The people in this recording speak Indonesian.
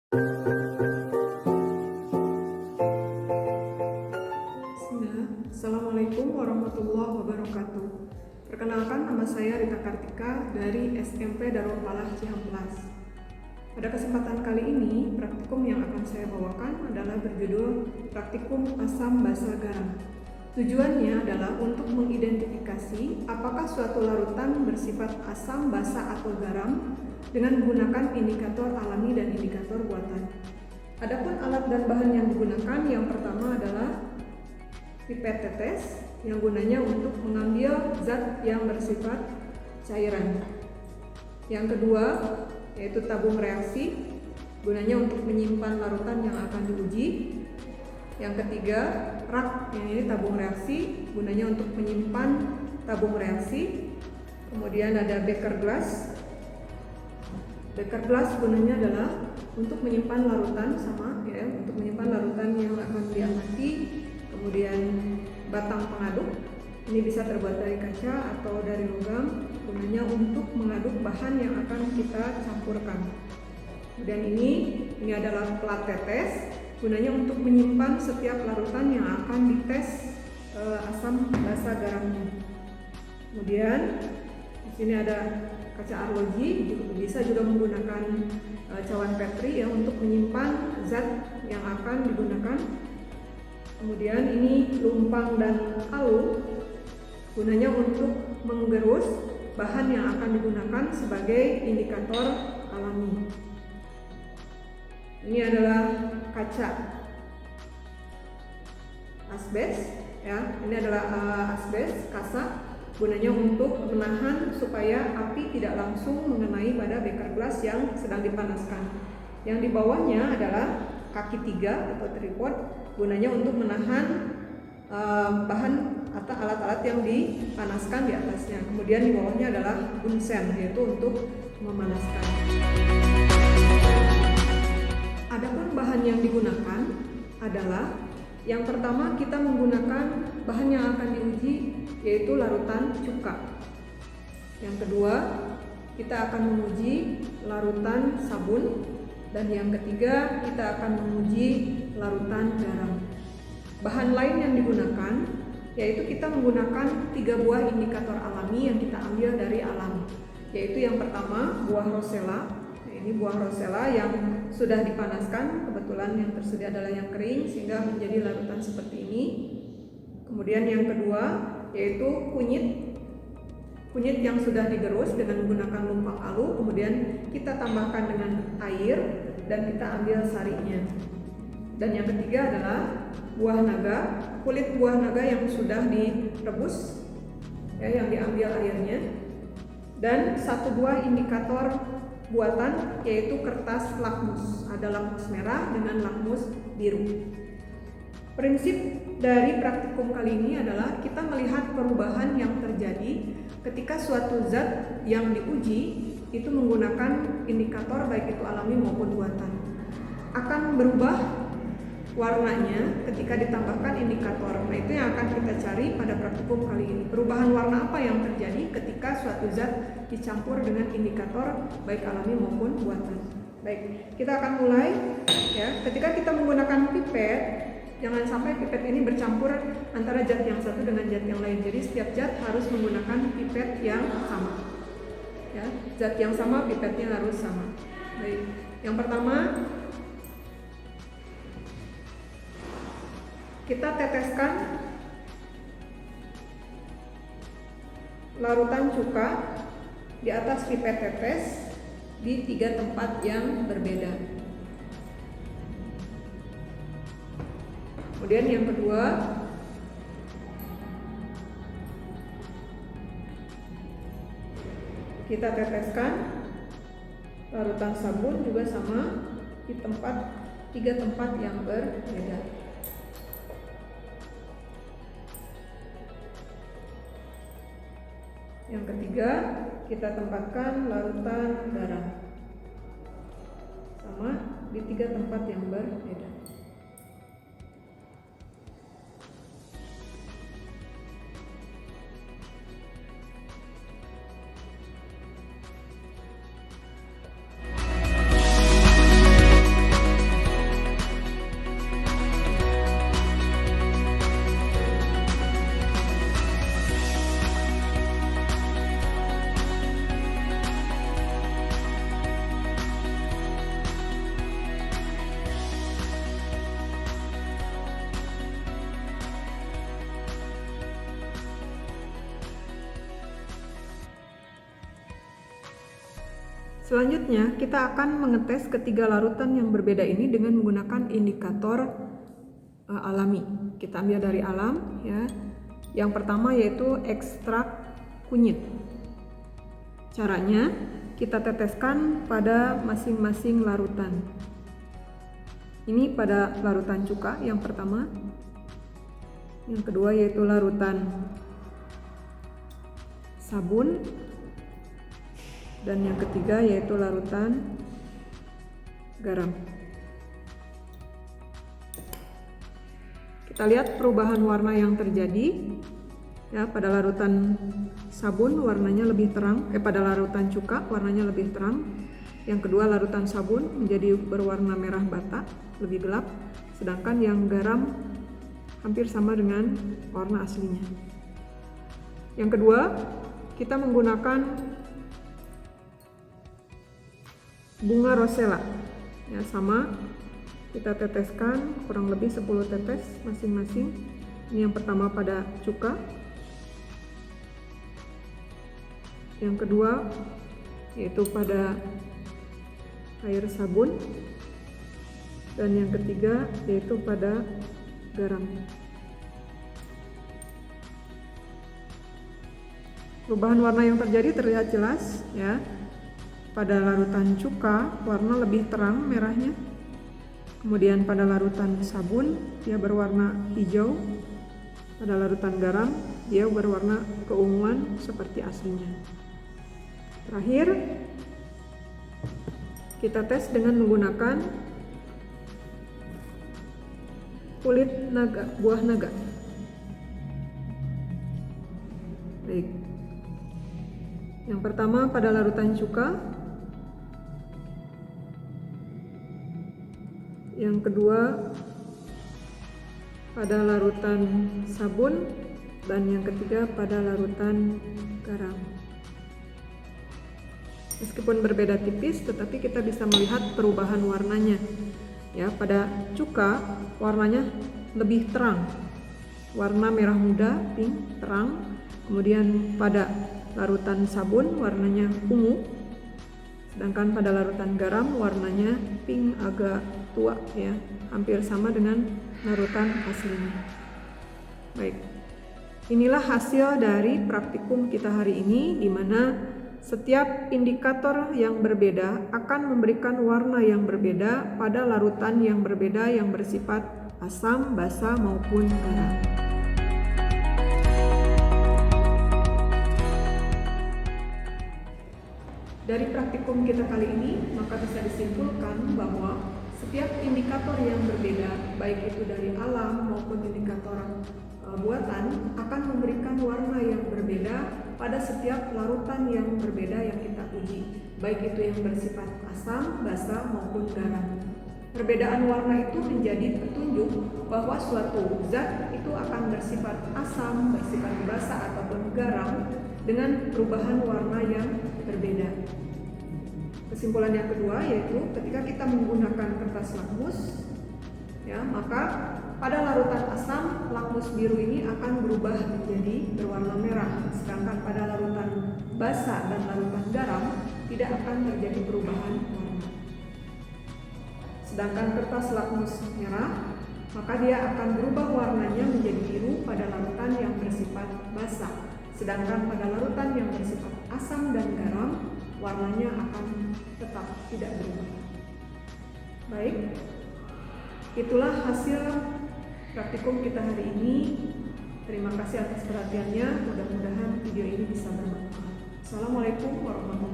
Bismillah. Assalamualaikum warahmatullahi wabarakatuh. Perkenalkan, nama saya Rita Kartika dari SMP Darul Falah Cihamplas. Pada kesempatan kali ini, praktikum yang akan saya bawakan adalah berjudul Praktikum Asam Basa Garam. Tujuannya adalah untuk mengidentifikasi apakah suatu larutan bersifat asam, basa, atau garam dengan menggunakan indikator alami dan indikator buatan. Adapun alat dan bahan yang digunakan, yang pertama adalah pipet tetes yang gunanya untuk mengambil zat yang bersifat cairan. Yang kedua yaitu tabung reaksi, gunanya untuk menyimpan larutan yang akan diuji. Yang ketiga, rak, yang ini tabung reaksi, gunanya untuk menyimpan tabung reaksi. Kemudian ada beker glass. Beker glass gunanya adalah untuk menyimpan larutan, sama ya, untuk menyimpan larutan yang akan diamati. Kemudian batang pengaduk, ini bisa terbuat dari kaca atau dari logam, gunanya untuk mengaduk bahan yang akan kita campurkan. Kemudian ini adalah plat tetes, gunanya untuk menyimpan setiap larutan yang akan dites asam basa garamnya. Kemudian di sini ada kaca arloji, bisa juga menggunakan cawan petri ya untuk menyimpan zat yang akan digunakan. Kemudian ini lumpang dan alu, gunanya untuk menggerus bahan yang akan digunakan sebagai indikator alami. Ini adalah kaca asbes ya, ini adalah asbes kasa, gunanya untuk menahan supaya api tidak langsung mengenai pada beker gelas yang sedang dipanaskan. Yang di bawahnya adalah kaki 3 atau tripod, gunanya untuk menahan bahan atau alat-alat yang dipanaskan di atasnya. Kemudian di bawahnya adalah bunsen, yaitu untuk memanaskan. Adapun bahan yang digunakan adalah yang pertama, kita menggunakan bahan yang akan diuji, yaitu larutan cuka. Yang kedua, kita akan menguji larutan sabun. Dan yang ketiga, kita akan menguji larutan garam. Bahan lain yang digunakan yaitu kita menggunakan 3 buah indikator alami yang kita ambil dari alam. Yaitu yang pertama, buah rosella. Nah, ini buah rosella yang sudah dipanaskan, kebetulan yang tersedia adalah yang kering sehingga menjadi larutan seperti ini. Kemudian yang kedua yaitu kunyit yang sudah digerus dengan menggunakan lumpang alu, kemudian kita tambahkan dengan air dan kita ambil sarinya. Dan yang ketiga adalah buah naga, kulit buah naga yang sudah direbus ya, yang diambil airnya. Dan 1 buah indikator buatan yaitu kertas lakmus, ada lakmus merah dengan lakmus biru. Prinsip dari praktikum kali ini adalah kita melihat perubahan yang terjadi ketika suatu zat yang diuji itu menggunakan indikator baik itu alami maupun buatan. Akan berubah warnanya ketika ditambahkan indikator. Nah, itu yang akan kita cari pada praktikum kali ini. Perubahan warna apa yang terjadi ketika suatu zat dicampur dengan indikator baik alami maupun buatan. Baik, kita akan mulai ya. Ketika kita menggunakan pipet, jangan sampai pipet ini bercampur antara zat yang satu dengan zat yang lain. Jadi setiap zat harus menggunakan pipet yang sama. Ya, zat yang sama, pipetnya harus sama. Baik. Yang pertama, kita teteskan larutan cuka di atas pipet tetes di 3 tempat yang berbeda. Kemudian yang kedua, kita teteskan larutan sabun juga sama di 3 tempat yang berbeda. Yang ketiga, kita tempatkan larutan garam sama di 3 tempat yang berbeda. Selanjutnya, kita akan mengetes ketiga larutan yang berbeda ini dengan menggunakan indikator alami. Kita ambil dari alam ya. Yang pertama yaitu ekstrak kunyit. Caranya, kita teteskan pada masing-masing larutan. Ini pada larutan cuka yang pertama. Yang kedua yaitu larutan sabun. Dan yang ketiga yaitu larutan garam. Kita lihat perubahan warna yang terjadi. Ya, pada larutan sabun warnanya lebih terang, pada larutan cuka warnanya lebih terang. Yang kedua larutan sabun menjadi berwarna merah bata, lebih gelap, sedangkan yang garam hampir sama dengan warna aslinya. Yang kedua, kita menggunakan bunga rosella. Ya, sama, kita teteskan kurang lebih 10 tetes masing-masing. Ini yang pertama pada cuka. Yang kedua yaitu pada air sabun. Dan yang ketiga yaitu pada garam. Perubahan warna yang terjadi terlihat jelas ya. Pada larutan cuka warna lebih terang merahnya. Kemudian pada larutan sabun dia berwarna hijau. Pada larutan garam dia berwarna keunguan seperti aslinya. Terakhir, kita tes dengan menggunakan kulit naga, buah naga. Baik. Yang pertama pada larutan cuka. Yang kedua pada larutan sabun, dan yang ketiga pada larutan garam. Meskipun berbeda tipis, tetapi kita bisa melihat perubahan warnanya. Ya, pada cuka warnanya lebih terang, warna merah muda, pink, terang. Kemudian pada larutan sabun warnanya ungu, sedangkan pada larutan garam warnanya pink agak tua ya, hampir sama dengan larutan aslinya. Baik, inilah hasil dari praktikum kita hari ini, di mana setiap indikator yang berbeda akan memberikan warna yang berbeda pada larutan yang berbeda yang bersifat asam, basa maupun garam. Dari praktikum kita kali ini, maka bisa disimpulkan bahwa setiap indikator yang berbeda, baik itu dari alam maupun indikator buatan, akan memberikan warna yang berbeda pada setiap larutan yang berbeda yang kita uji, baik itu yang bersifat asam, basa maupun garam. Perbedaan warna itu menjadi petunjuk bahwa suatu zat itu akan bersifat asam, bersifat basa ataupun garam dengan perubahan warna yang berbeda. Kesimpulan yang kedua yaitu ketika kita menggunakan kertas lakmus, ya, maka pada larutan asam, lakmus biru ini akan berubah menjadi berwarna merah, sedangkan pada larutan basa dan larutan garam tidak akan terjadi perubahan warna. Sedangkan kertas lakmus merah, maka dia akan berubah warnanya menjadi biru pada larutan yang bersifat basa, sedangkan pada larutan yang bersifat asam dan garam warnanya akan tetap tidak berubah. Baik, itulah hasil praktikum kita hari ini. Terima kasih atas perhatiannya. Mudah-mudahan video ini bisa bermanfaat. Assalamualaikum warahmatullahi wabarakatuh.